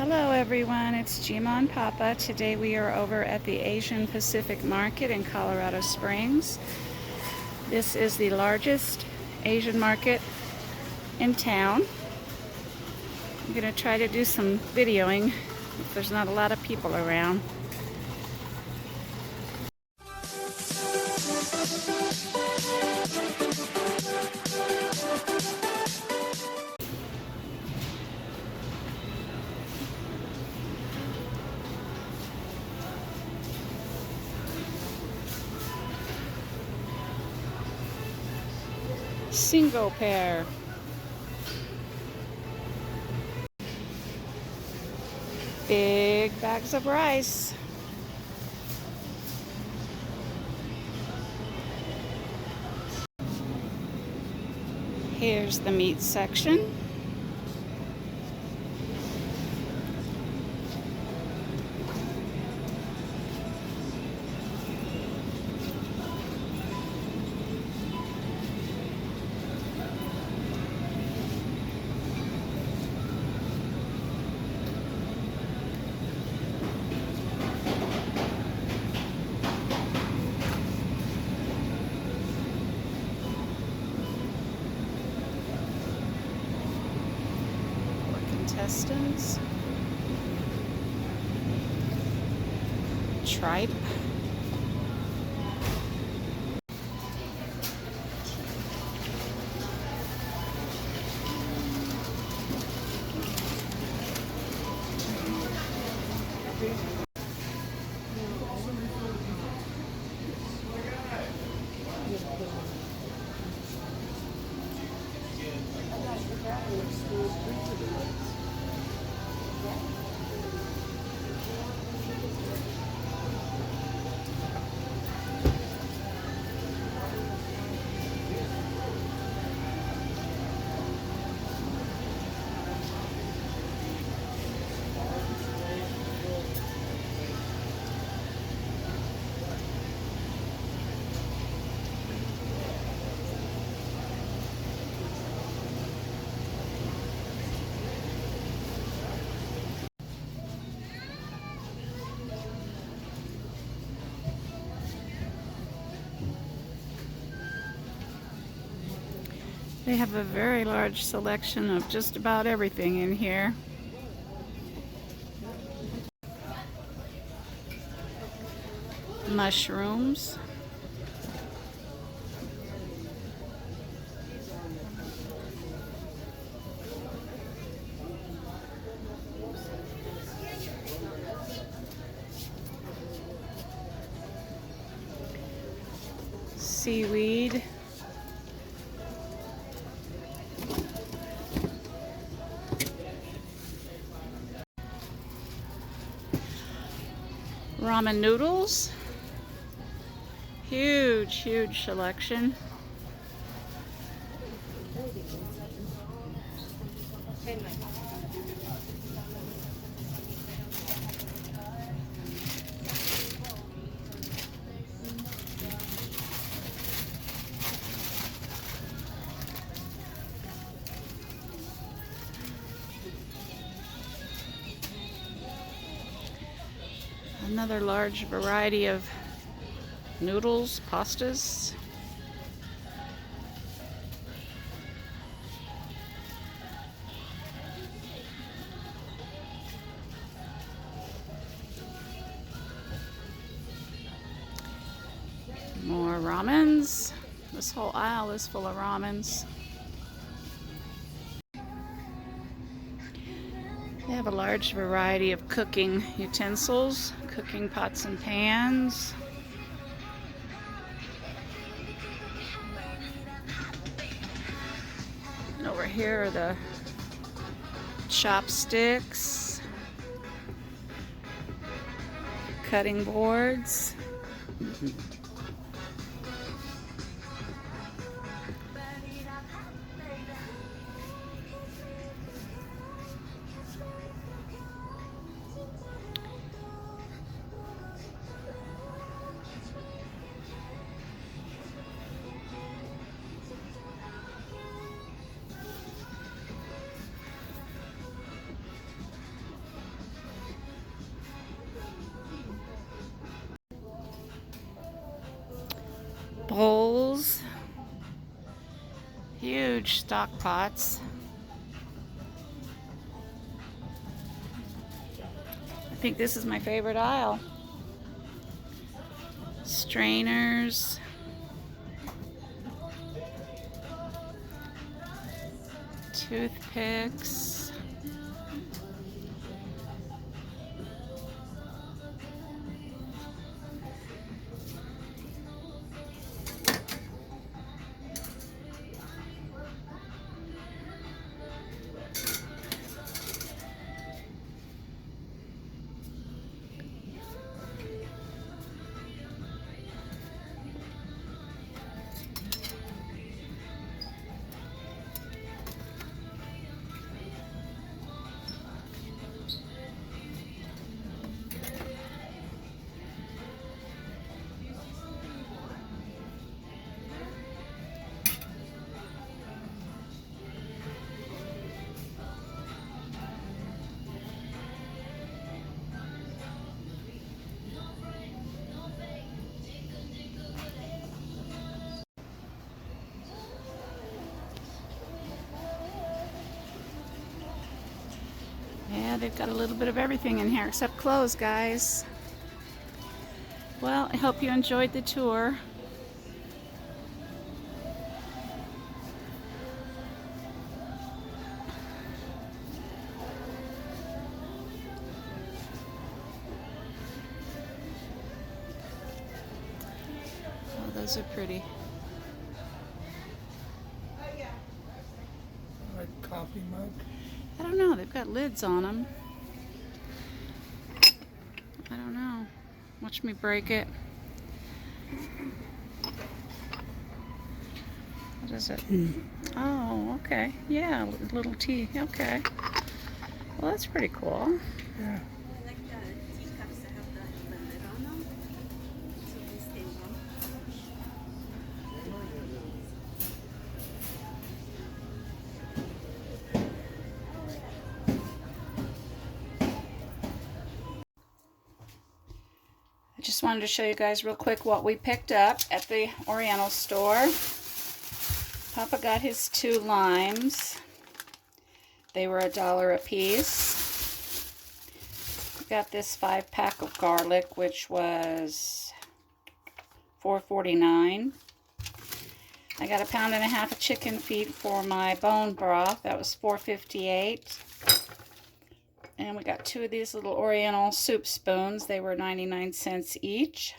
Hello everyone, it's Jima and Papa. Today we are over at the Asian Pacific Market in Colorado Springs. This is the largest Asian market in town. I'm going to try to do some videoing if there's not a lot of people around. Single pair. Big bags of rice. Here's the meat section. Intestines, tripe, They have a very large selection of just about everything in here. Mushrooms. Seaweed. Ramen noodles. Huge selection. Another large variety of noodles, pastas. More ramens. This whole aisle is full of ramens. They have a large variety of cooking utensils, cooking pots and pans. And over here are the chopsticks, cutting boards. bowls, huge stock pots. I think this is my favorite aisle. Strainers, toothpicks. Yeah, they've got a little bit of everything in here except clothes, guys. Well, I hope you enjoyed the tour. Oh, those are pretty. Like coffee mug. I don't know. They've got lids on them. I don't know. Watch me break it. What is it? Oh, okay. Yeah, little tea. Okay. Well, that's pretty cool. Yeah. I like the teacups that have the lid on them. So they stay warm. I just wanted to show you guys real quick what we picked up at the Oriental store. Papa got his 2 limes. They were $1 a piece. We got this 5-pack of garlic, which was $4.49. I got 1.5 pounds of chicken feet for my bone broth. That was $4.58. And we got 2 of these little Oriental soup spoons. They were 99 cents each.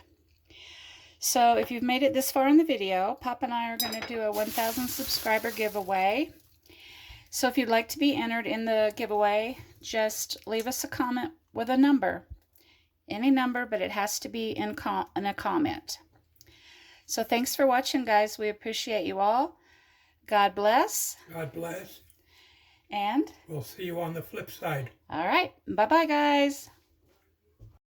So if you've made it this far in the video, Papa and I are going to do a 1,000 subscriber giveaway. So if you'd like to be entered in the giveaway, just leave us a comment with a number. Any number, but it has to be in a comment. So thanks for watching, guys. We appreciate you all. God bless. God bless. And We'll see you on the flip side. all right. Bye-bye, guys.